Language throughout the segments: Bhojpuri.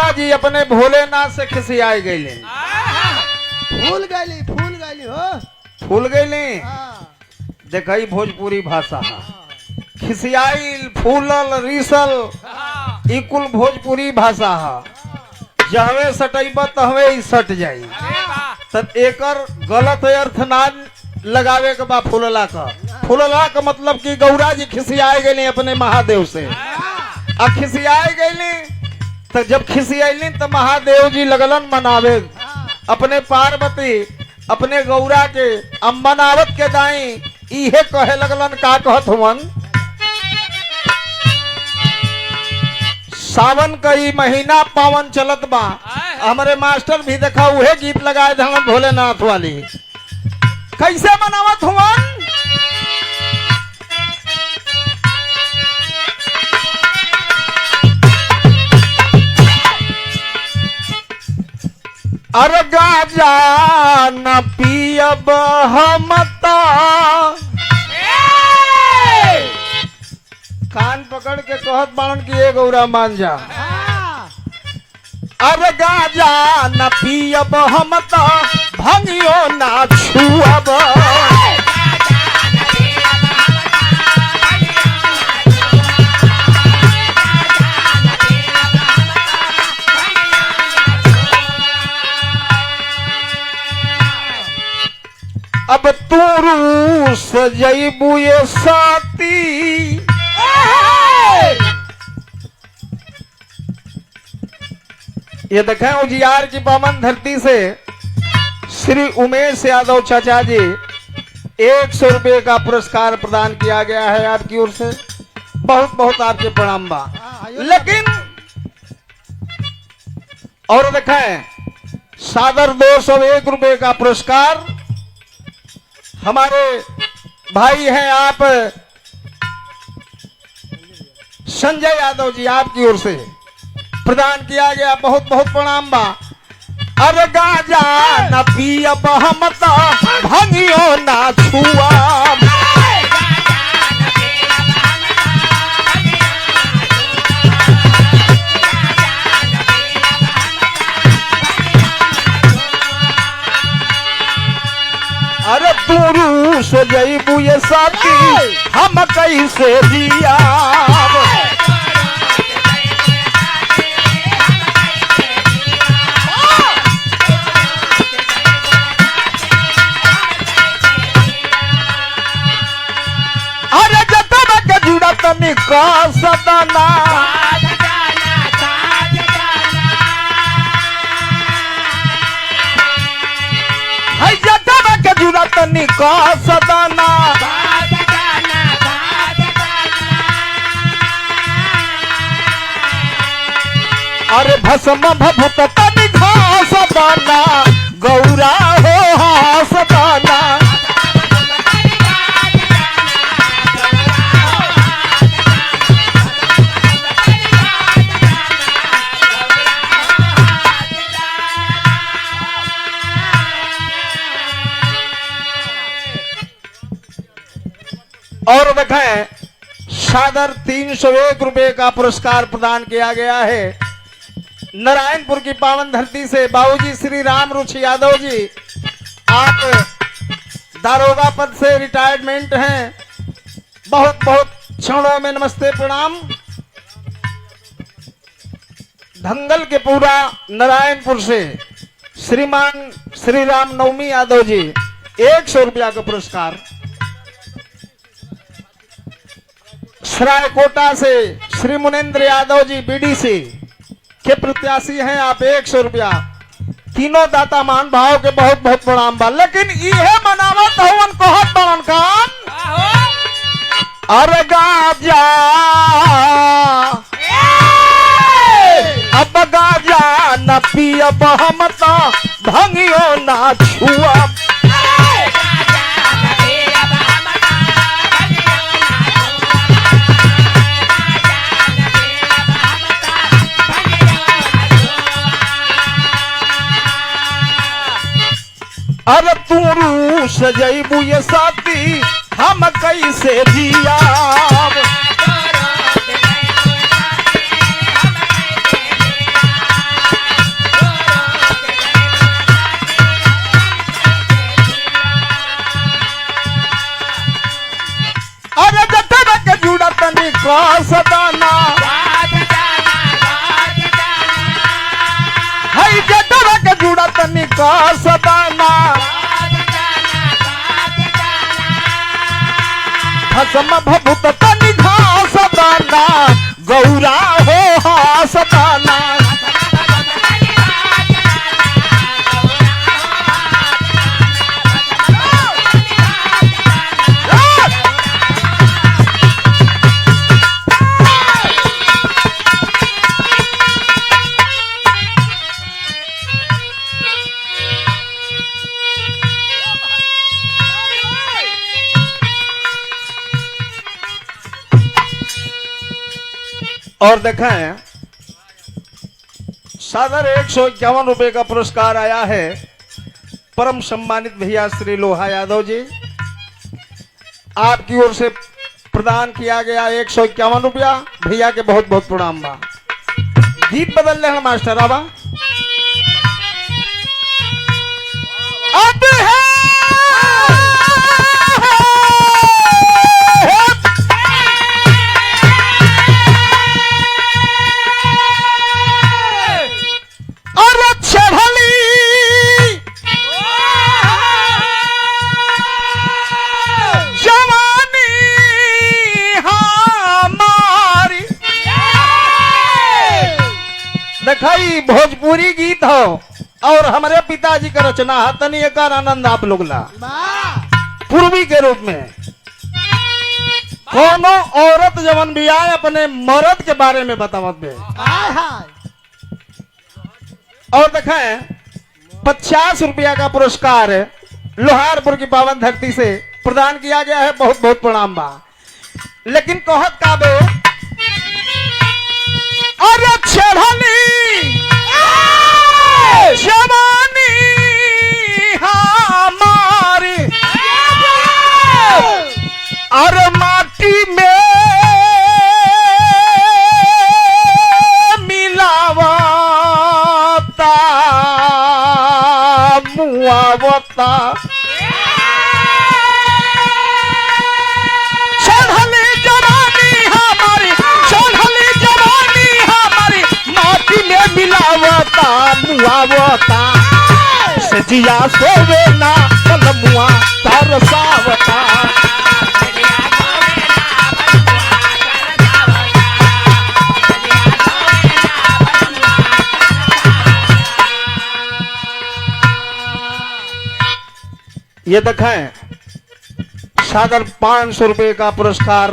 गौरा जी अपने भोलेनाथ से खिसियाई गईले। फूल गईली हो फूल गईले। हाँ, देखई भोजपुरी भाषा खिसियाई फूलल रीसल ई कुल भोजपुरी भाषा है। जहवे सटैब तहवे ही सट जाई। तब एकर गलत अर्थ ना लगावे के बा। फूलला का मतलब कि गौरा जी खिसियाए गए अपने महादेव से। अब खिसियाए गए तो जब खिसियाली तो महादेव जी लगलन मनावे अपने पार्वती अपने गौरा के अम्बनावत के दाई इहे कहे लगलन का कहत हुवन। सावन का ई महीना पावन चलत बा। हमारे मास्टर भी देखा उहे गीत लगाए थे भोलेनाथ वाली। कैसे मनावत हुवन? अरे गाजा न पियब हम तो कान पकड़ के कहत बाण की ए गौरा मान जा। अरे गाजा न पियब हम तो भंगियो ना छुअब। अब तू रूस जईबू ये साथी ये देखें उजियार की पावन धरती से श्री उमेश यादव चाचा जी 100 रुपये का पुरस्कार प्रदान किया गया है आपकी ओर से। बहुत बहुत आपके प्रणाम बा। लेकिन और देखें सादर 201 रुपये का पुरस्कार हमारे भाई हैं आप संजय यादव जी आपकी ओर से प्रदान किया गया। बहुत बहुत प्रणाम बा। अरे गाजा न पियब हम तो भंगियो ना छुअब। अरे तू रूस जईबू ये साथी हम कैसे जिया। अरे जतन के जुड़ा तनी का सदाना है जतन के जुड़ा तनी का सदाना। अरे भस्म भभूत तनी घास दाना गौरा हो हास दाना। और देखें सादर 301 रुपये का पुरस्कार प्रदान किया गया है नारायणपुर की पावन धरती से बाबूजी श्री राम रुचि यादव जी। आप दारोगा पद से रिटायरमेंट हैं। बहुत बहुत क्षणों में नमस्ते प्रणाम। धंगल के पूरा नारायणपुर से श्रीमान श्री राम नवमी यादव जी 100 रुपया का पुरस्कार। सरायकोटा से श्री मुनेन्द्र यादव जी बीडीसी के प्रत्याशी हैं आप 100 रुपया। तीनों दाता मान भाव के बहुत बहुत प्रणाम बा। लेकिन इहे मनावत हवन कहत बड़न काम। अरे गाजा अब गाजा न पियब हम तो भंगियो ना छुअब। अरे तू रूस जईबू ये साथी हम कैसे जिया। जुड़त निकास दाना भस्म भभूत तनि घास दाना गौरा हो हास दाना और देखा है सादर 151 रुपए का पुरस्कार आया है परम सम्मानित भैया श्री लोहा यादव जी, आपकी ओर से प्रदान किया गया 151 रुपया। भैया के बहुत बहुत प्रणाम बा। गीत बदल रहे हैं मास्टर आबा। अब है दिखाई भोजपुरी गीत हो और हमारे पिताजी का रचना है, तनी एक आनंद आप लोग ला। पूर्वी के रूप में कोनो औरत जवन भी आए अपने मर्द के बारे में बतावत बे। और देखें 50 रुपया का पुरस्कार लोहारपुर की पावन धरती से प्रदान किया गया है। बहुत बहुत प्रणाम बा। लेकिन कहत का बे अरे छेड़नी जवानी हमारी अरे माटी में मिलावता मुआवता मुआवता सजिया सोवे ना कलमुआ तरसावता ये देखें सादर 500 रुपए का पुरस्कार।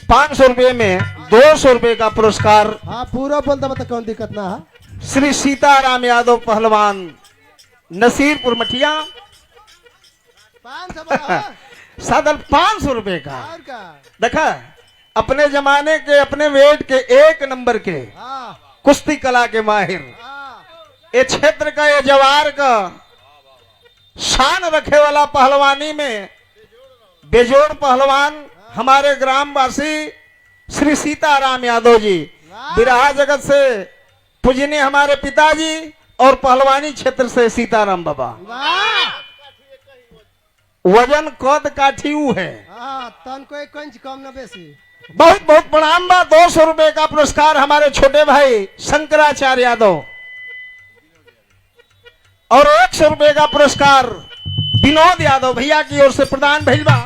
500 रुपए में 200 रुपए का पुरस्कार। हाँ पूरा बोलता बता कौन दिक्कत ना है। श्री सीताराम यादव पहलवान नसीरपुर मठिया 500 सादर 500 रुपए का। और का देखा अपने जमाने के अपने वेट के 1 नंबर के हाँ कुश्ती कला के माहिर हाँ ये क्षेत्र का ये जवार का शान रखे वाला पहलवानी में बेजोड़ पहलवान हमारे ग्रामवासी श्री सीताराम यादव जी बिरहा जगत से पूजनीय हमारे पिताजी और पहलवानी क्षेत्र से सीताराम बाबा। वजन कद काठी है तन कोई कंच कम न बेसी। बहुत बहुत प्रणाम बा। 200 रुपए का पुरस्कार हमारे छोटे भाई शंकराचार्य यादव और 100 रुपए का पुरस्कार विनोद यादव भैया की ओर से प्रदान भइल बा।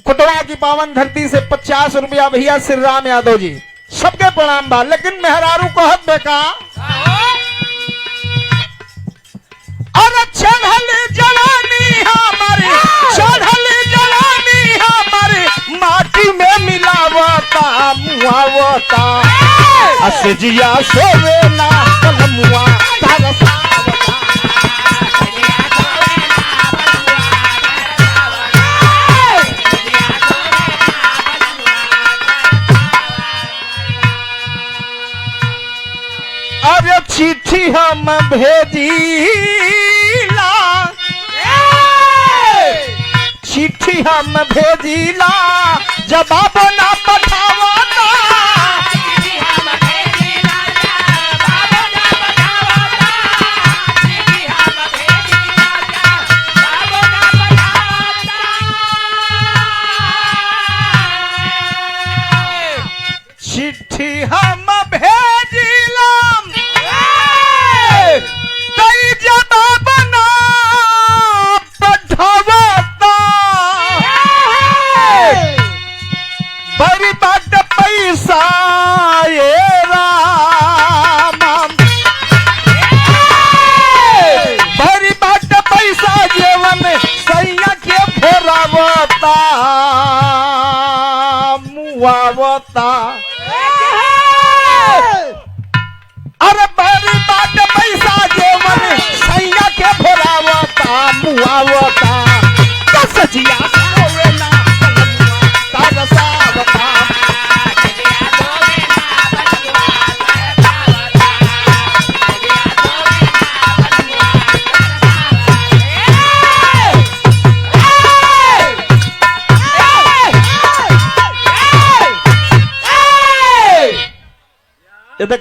कुटवा की पावन धरती से 50 रुपया भैया श्री राम यादव जी सबके प्रणाम बा। लेकिन मेहरारू कहत बेका अरे चढ़ली जवानी हमारी चढ़ली जवानी हमारी माटी में मिलावता मुआवता असजिया सोवे ना कलमुआ तरसावता। अरे चिट्ठी हम भेजीला चिट्ठी हम भेजीला जवाब ना पठावता चिट्ठी हम भेजिलम तई जवाब ना पठवता बड़ी बात पैसा ये राम बड़ी बात पैसा जीवन सैया के भोरावता मुआवता अरे बड़ी बात पैसा जीवन सैया के भोरावता मुआवता तो सजिया होवे ना तरसावता ये देखा